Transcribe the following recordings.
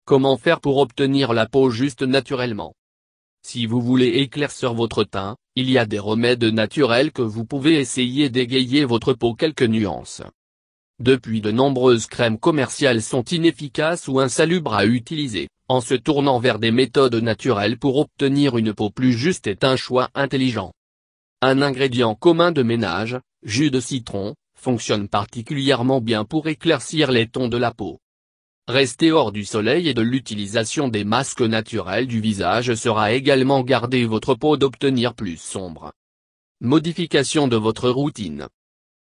Comment faire pour obtenir la peau juste naturellement? Si vous voulez éclaircir votre teint, il y a des remèdes naturels que vous pouvez essayer d'égayer votre peau quelques nuances. Depuis de nombreuses crèmes commerciales sont inefficaces ou insalubres à utiliser, en se tournant vers des méthodes naturelles pour obtenir une peau plus juste est un choix intelligent. Un ingrédient commun de ménage, jus de citron, fonctionne particulièrement bien pour éclaircir les tons de la peau. Rester hors du soleil et de l'utilisation des masques naturels du visage sera également garder votre peau d'obtenir plus sombre. Modification de votre routine.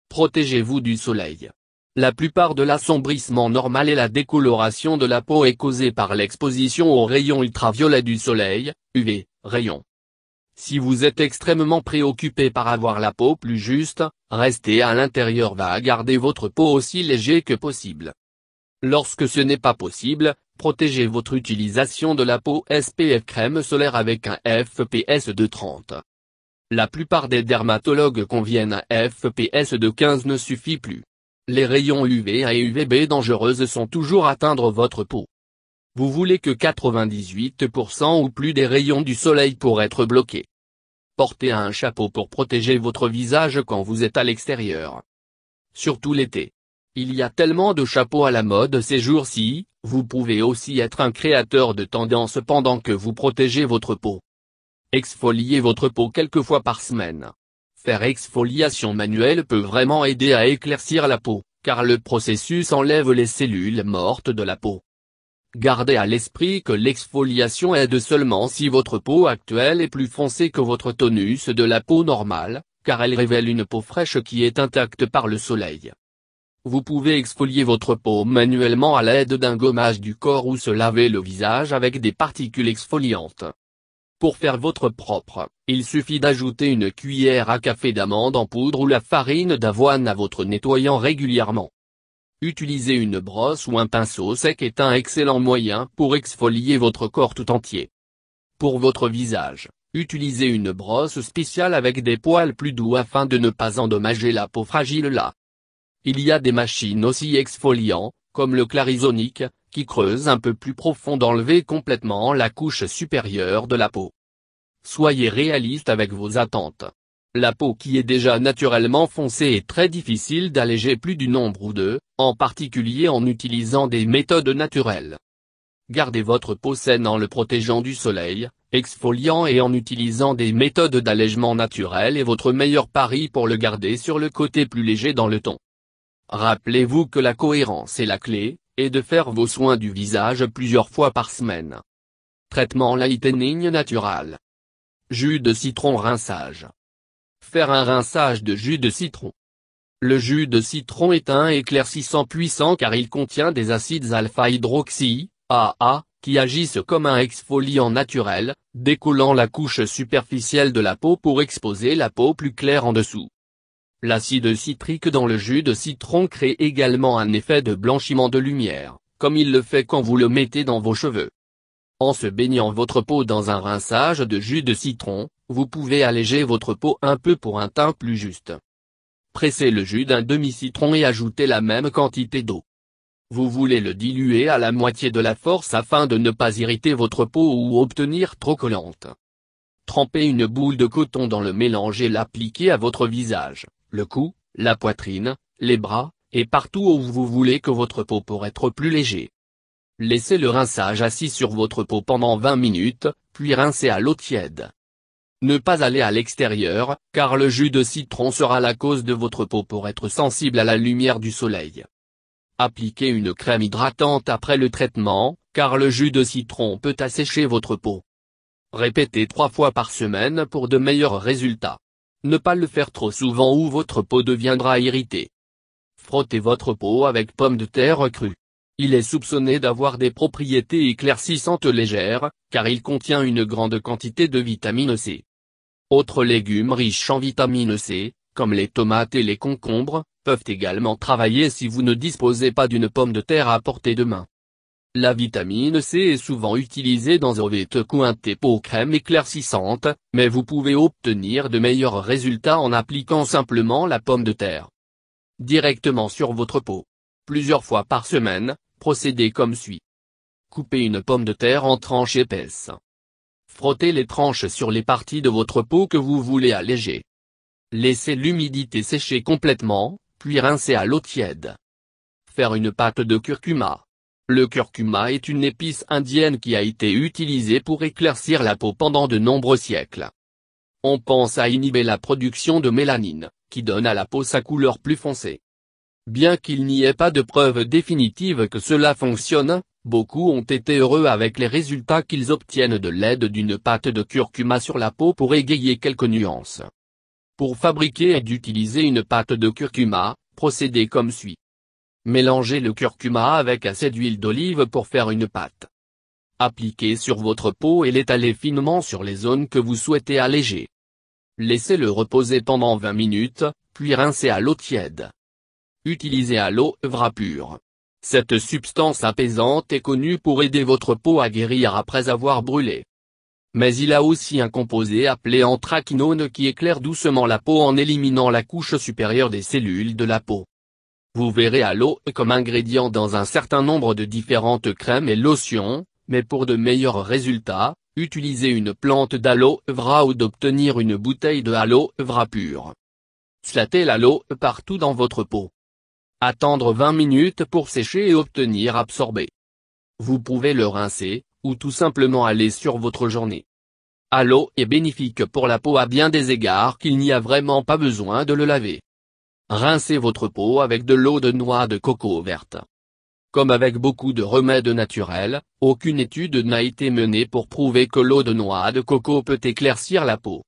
Protégez-vous du soleil. La plupart de l'assombrissement normal et la décoloration de la peau est causée par l'exposition aux rayons ultraviolets du soleil, UV, rayons. Si vous êtes extrêmement préoccupé par avoir la peau plus juste, rester à l'intérieur va garder votre peau aussi léger que possible. Lorsque ce n'est pas possible, protégez votre utilisation de la peau SPF crème solaire avec un FPS de 30. La plupart des dermatologues conviennent un FPS de 15 ne suffit plus. Les rayons UVA et UVB dangereuses sont toujours atteindre votre peau. Vous voulez que 98% ou plus des rayons du soleil pour être bloqués. Portez un chapeau pour protéger votre visage quand vous êtes à l'extérieur. Surtout l'été. Il y a tellement de chapeaux à la mode ces jours-ci, vous pouvez aussi être un créateur de tendance pendant que vous protégez votre peau. Exfoliez votre peau quelques fois par semaine. Faire exfoliation manuelle peut vraiment aider à éclaircir la peau, car le processus enlève les cellules mortes de la peau. Gardez à l'esprit que l'exfoliation aide seulement si votre peau actuelle est plus foncée que votre tonus de la peau normale, car elle révèle une peau fraîche qui est intacte par le soleil. Vous pouvez exfolier votre peau manuellement à l'aide d'un gommage du corps ou se laver le visage avec des particules exfoliantes. Pour faire votre propre, il suffit d'ajouter une cuillère à café d'amande en poudre ou la farine d'avoine à votre nettoyant régulièrement. Utiliser une brosse ou un pinceau sec est un excellent moyen pour exfolier votre corps tout entier. Pour votre visage, utilisez une brosse spéciale avec des poils plus doux afin de ne pas endommager la peau fragile là. Il y a des machines aussi exfoliants, comme le Clarisonic, qui creuse un peu plus profond d'enlever complètement la couche supérieure de la peau. Soyez réaliste avec vos attentes. La peau qui est déjà naturellement foncée est très difficile d'alléger plus du nombre ou deux, en particulier en utilisant des méthodes naturelles. Gardez votre peau saine en le protégeant du soleil, exfoliant et en utilisant des méthodes d'allègement naturel est votre meilleur pari pour le garder sur le côté plus léger dans le ton. Rappelez-vous que la cohérence est la clé, et de faire vos soins du visage plusieurs fois par semaine. Traitement lightening natural. Jus de citron rinçage. Faire un rinçage de jus de citron. Le jus de citron est un éclaircissant puissant car il contient des acides alpha-hydroxy, AA, qui agissent comme un exfoliant naturel, décollant la couche superficielle de la peau pour exposer la peau plus claire en dessous. L'acide citrique dans le jus de citron crée également un effet de blanchiment de lumière, comme il le fait quand vous le mettez dans vos cheveux. En se baignant votre peau dans un rinçage de jus de citron, vous pouvez alléger votre peau un peu pour un teint plus juste. Pressez le jus d'un demi-citron et ajoutez la même quantité d'eau. Vous voulez le diluer à la moitié de la force afin de ne pas irriter votre peau ou obtenir trop collante. Trempez une boule de coton dans le mélange et l'appliquez à votre visage, le cou, la poitrine, les bras, et partout où vous voulez que votre peau pour être plus léger. Laissez le rinçage assis sur votre peau pendant 20 minutes, puis rincez à l'eau tiède. Ne pas aller à l'extérieur, car le jus de citron sera la cause de votre peau pour être sensible à la lumière du soleil. Appliquez une crème hydratante après le traitement, car le jus de citron peut assécher votre peau. Répétez 3 fois par semaine pour de meilleurs résultats. Ne pas le faire trop souvent ou votre peau deviendra irritée. Frottez votre peau avec pomme de terre crue. Il est soupçonné d'avoir des propriétés éclaircissantes légères, car il contient une grande quantité de vitamine C. Autres légumes riches en vitamine C, comme les tomates et les concombres, peuvent également travailler si vous ne disposez pas d'une pomme de terre à portée de main. La vitamine C est souvent utilisée dans Ovete Cointe peau crème éclaircissante, mais vous pouvez obtenir de meilleurs résultats en appliquant simplement la pomme de terre directement sur votre peau. Plusieurs fois par semaine, procédez comme suit. Coupez une pomme de terre en tranches épaisses. Frottez les tranches sur les parties de votre peau que vous voulez alléger. Laissez l'humidité sécher complètement, puis rincez à l'eau tiède. Faire une pâte de curcuma. Le curcuma est une épice indienne qui a été utilisée pour éclaircir la peau pendant de nombreux siècles. On pense à inhiber la production de mélanine, qui donne à la peau sa couleur plus foncée. Bien qu'il n'y ait pas de preuve définitive que cela fonctionne, beaucoup ont été heureux avec les résultats qu'ils obtiennent de l'aide d'une pâte de curcuma sur la peau pour égayer quelques nuances. Pour fabriquer et d'utiliser une pâte de curcuma, procédez comme suit. Mélangez le curcuma avec assez d'huile d'olive pour faire une pâte. Appliquez sur votre peau et l'étalez finement sur les zones que vous souhaitez alléger. Laissez-le reposer pendant 20 minutes, puis rincez à l'eau tiède. Utilisez aloe vera pur. Cette substance apaisante est connue pour aider votre peau à guérir après avoir brûlé. Mais il a aussi un composé appelé anthraquinone qui éclaire doucement la peau en éliminant la couche supérieure des cellules de la peau. Vous verrez aloe comme ingrédient dans un certain nombre de différentes crèmes et lotions, mais pour de meilleurs résultats, utilisez une plante d'aloe vera ou d'obtenir une bouteille de aloe vera pur. Slattez l'aloe partout dans votre peau. Attendre 20 minutes pour sécher et obtenir absorbé. Vous pouvez le rincer, ou tout simplement aller sur votre journée. Aloe est bénéfique pour la peau à bien des égards qu'il n'y a vraiment pas besoin de le laver. Rincez votre peau avec de l'eau de noix de coco verte. Comme avec beaucoup de remèdes naturels, aucune étude n'a été menée pour prouver que l'eau de noix de coco peut éclaircir la peau.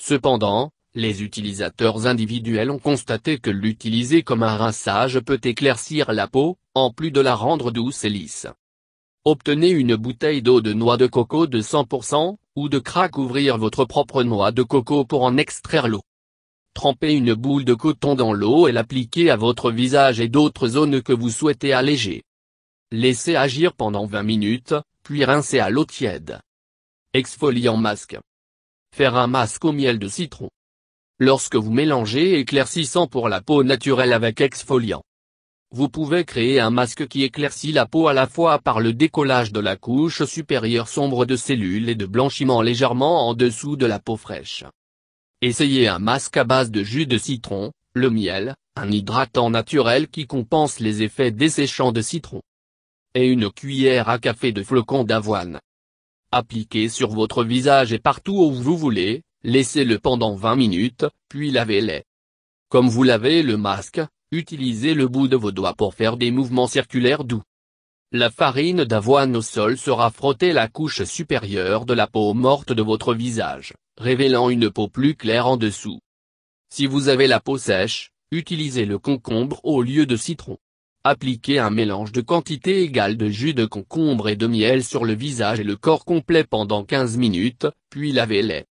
Cependant, les utilisateurs individuels ont constaté que l'utiliser comme un rinçage peut éclaircir la peau, en plus de la rendre douce et lisse. Obtenez une bouteille d'eau de noix de coco de 100%, ou de crack ouvrir votre propre noix de coco pour en extraire l'eau. Trempez une boule de coton dans l'eau et l'appliquez à votre visage et d'autres zones que vous souhaitez alléger. Laissez agir pendant 20 minutes, puis rincez à l'eau tiède. Exfoliant masque. Faire un masque au miel de citron. Lorsque vous mélangez éclaircissant pour la peau naturelle avec exfoliant, vous pouvez créer un masque qui éclaircit la peau à la fois par le décollage de la couche supérieure sombre de cellules et de blanchiment légèrement en dessous de la peau fraîche. Essayez un masque à base de jus de citron, le miel, un hydratant naturel qui compense les effets desséchants de citron, et une cuillère à café de flocons d'avoine. Appliquez sur votre visage et partout où vous voulez, laissez-le pendant 20 minutes, puis lavez-les. Comme vous lavez le masque, utilisez le bout de vos doigts pour faire des mouvements circulaires doux. La farine d'avoine au sol sera frotter la couche supérieure de la peau morte de votre visage, révélant une peau plus claire en dessous. Si vous avez la peau sèche, utilisez le concombre au lieu de citron. Appliquez un mélange de quantité égale de jus de concombre et de miel sur le visage et le corps complet pendant 15 minutes, puis lavez-les.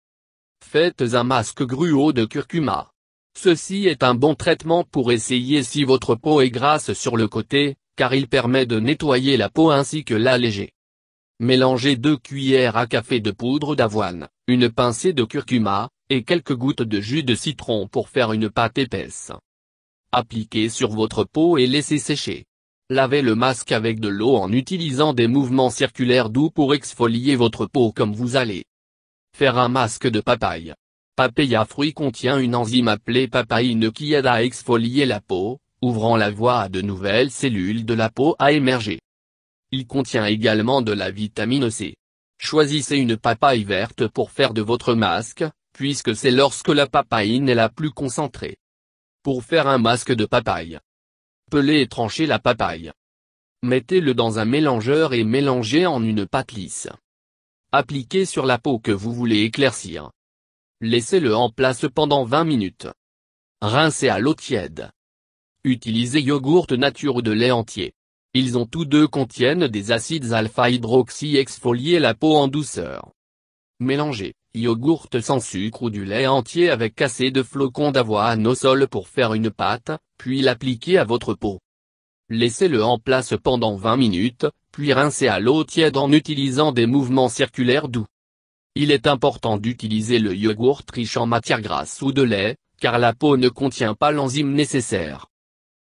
Faites un masque gruau de curcuma. Ceci est un bon traitement pour essayer si votre peau est grasse sur le côté, car il permet de nettoyer la peau ainsi que l'alléger. Mélangez 2 cuillères à café de poudre d'avoine, une pincée de curcuma, et quelques gouttes de jus de citron pour faire une pâte épaisse. Appliquez sur votre peau et laissez sécher. Lavez le masque avec de l'eau en utilisant des mouvements circulaires doux pour exfolier votre peau comme vous allez. Faire un masque de papaye. Papaya fruit contient une enzyme appelée papaïne qui aide à exfolier la peau, ouvrant la voie à de nouvelles cellules de la peau à émerger. Il contient également de la vitamine C. Choisissez une papaye verte pour faire de votre masque, puisque c'est lorsque la papaïne est la plus concentrée. Pour faire un masque de papaye, pelez et tranchez la papaye. Mettez-le dans un mélangeur et mélangez en une pâte lisse. Appliquez sur la peau que vous voulez éclaircir. Laissez-le en place pendant 20 minutes. Rincez à l'eau tiède. Utilisez yogourt nature ou de lait entier. Ils ont tous deux contiennent des acides alpha-hydroxy. Exfoliez la peau en douceur. Mélangez yogourt sans sucre ou du lait entier avec assez de flocons d'avoine au sol pour faire une pâte, puis l'appliquez à votre peau. Laissez-le en place pendant 20 minutes, puis rincez à l'eau tiède en utilisant des mouvements circulaires doux. Il est important d'utiliser le yogourt riche en matière grasse ou de lait, car la peau ne contient pas l'enzyme nécessaire.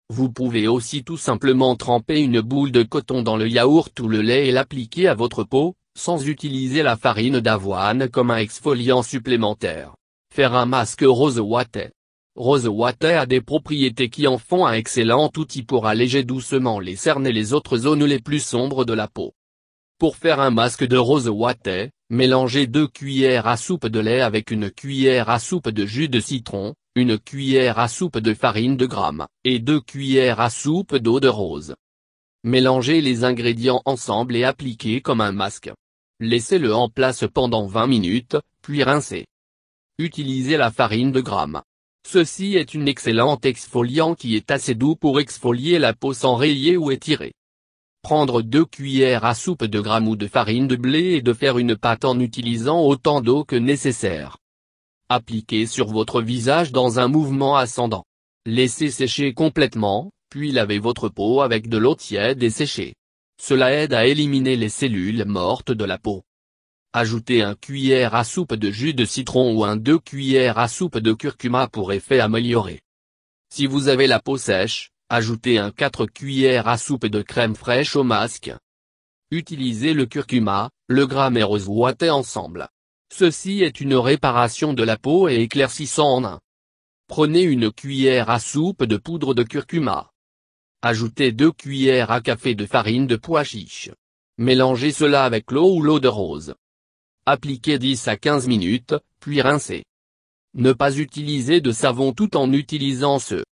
Vous pouvez aussi tout simplement tremper une boule de coton dans le yaourt ou le lait et l'appliquer à votre peau, sans utiliser la farine d'avoine comme un exfoliant supplémentaire. Faire un masque Rose Water. Rose Water a des propriétés qui en font un excellent outil pour alléger doucement les cernes et les autres zones les plus sombres de la peau. Pour faire un masque de Rose Water, mélangez 2 cuillères à soupe de lait avec une cuillère à soupe de jus de citron, une cuillère à soupe de farine de gramme, et 2 cuillères à soupe d'eau de rose. Mélangez les ingrédients ensemble et appliquez comme un masque. Laissez-le en place pendant 20 minutes, puis rincez. Utilisez la farine de gramme. Ceci est une excellente exfoliant qui est assez doux pour exfolier la peau sans rayer ou étirer. Prendre 2 cuillères à soupe de gramme ou de farine de blé et de faire une pâte en utilisant autant d'eau que nécessaire. Appliquez sur votre visage dans un mouvement ascendant. Laissez sécher complètement, puis lavez votre peau avec de l'eau tiède et séchée. Cela aide à éliminer les cellules mortes de la peau. Ajoutez 1 cuillère à soupe de jus de citron ou 2 cuillères à soupe de curcuma pour effet amélioré. Si vous avez la peau sèche, ajoutez 4 cuillères à soupe de crème fraîche au masque. Utilisez le curcuma, le gramme et Rose Water ensemble. Ceci est une réparation de la peau et éclaircissant en un. Prenez une cuillère à soupe de poudre de curcuma. Ajoutez 2 cuillères à café de farine de pois chiche. Mélangez cela avec l'eau ou l'eau de rose. Appliquez 10 à 15 minutes, puis rincez. Ne pas utiliser de savon tout en utilisant ce